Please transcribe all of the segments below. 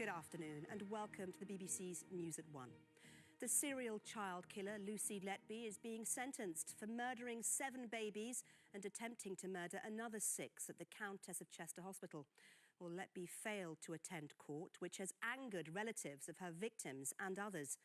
Good afternoon and welcome to the BBC's News at 1. The serial child killer Lucy Letby is being sentenced for murdering 7 babies and attempting to murder another 6 at the Countess of Chester Hospital. Well, Letby failed to attend court, which has angered relatives of her victims and others.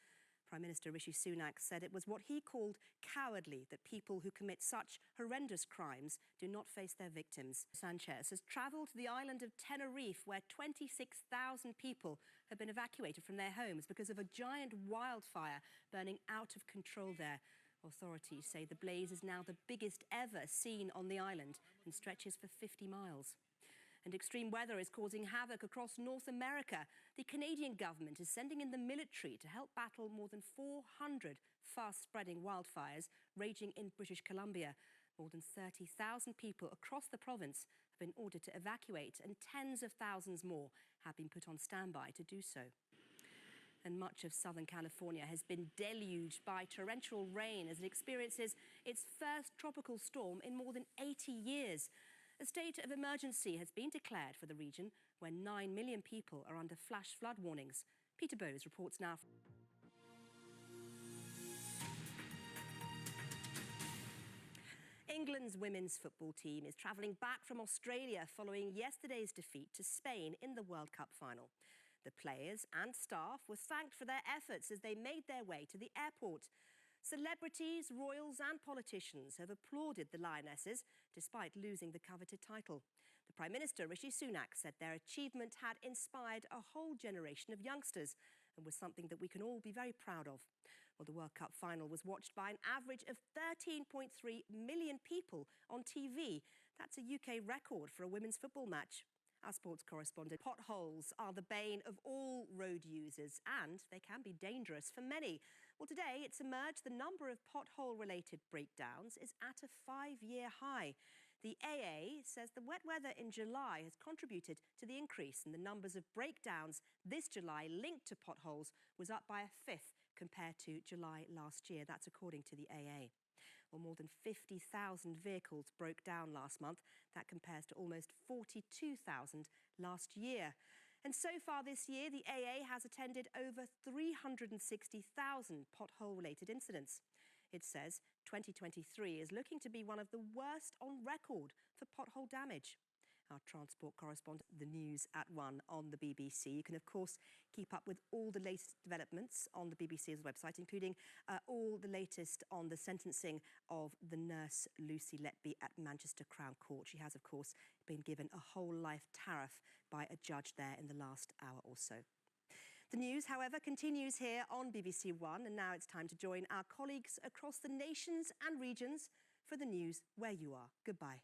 Prime Minister Rishi Sunak said it was what he called cowardly that people who commit such horrendous crimes do not face their victims. Sanchez has travelled to the island of Tenerife, where 26,000 people have been evacuated from their homes because of a giant wildfire burning out of control there. Authorities say the blaze is now the biggest ever seen on the island and stretches for 50 miles. And extreme weather is causing havoc across North America. The Canadian government is sending in the military to help battle more than 400 fast-spreading wildfires raging in British Columbia. More than 30,000 people across the province have been ordered to evacuate, and tens of thousands more have been put on standby to do so. And much of Southern California has been deluged by torrential rain as it experiences its first tropical storm in more than 80 years. A state of emergency has been declared for the region, where 9 million people are under flash flood warnings. Peter Bowes reports now. England's women's football team is travelling back from Australia following yesterday's defeat to Spain in the World Cup final. The players and staff were thanked for their efforts as they made their way to the airport. Celebrities, royals and politicians have applauded the Lionesses despite losing the coveted title. The Prime Minister, Rishi Sunak, said their achievement had inspired a whole generation of youngsters and was something that we can all be very proud of. Well, the World Cup final was watched by an average of 13.3 million people on TV. That's a UK record for a women's football match. Our sports correspondent, potholes are the bane of all road users and they can be dangerous for many. Well, today it's emerged the number of pothole-related breakdowns is at a 5-year high. The AA says the wet weather in July has contributed to the increase, and the numbers of breakdowns this July linked to potholes was up by a 1/5 compared to July last year. That's according to the AA. Well, more than 50,000 vehicles broke down last month. That compares to almost 42,000 last year. And so far this year, the AA has attended over 360,000 pothole-related incidents. It says 2023 is looking to be one of the worst on record for pothole damage. Our transport correspondent, the News at 1 on the BBC. You can, of course, keep up with all the latest developments on the BBC's website, including all the latest on the sentencing of the nurse Lucy Letby at Manchester Crown Court. She has, of course, been given a whole life tariff by a judge there in the last hour or so. The news, however, continues here on BBC One, and now it's time to join our colleagues across the nations and regions for the news where you are. Goodbye.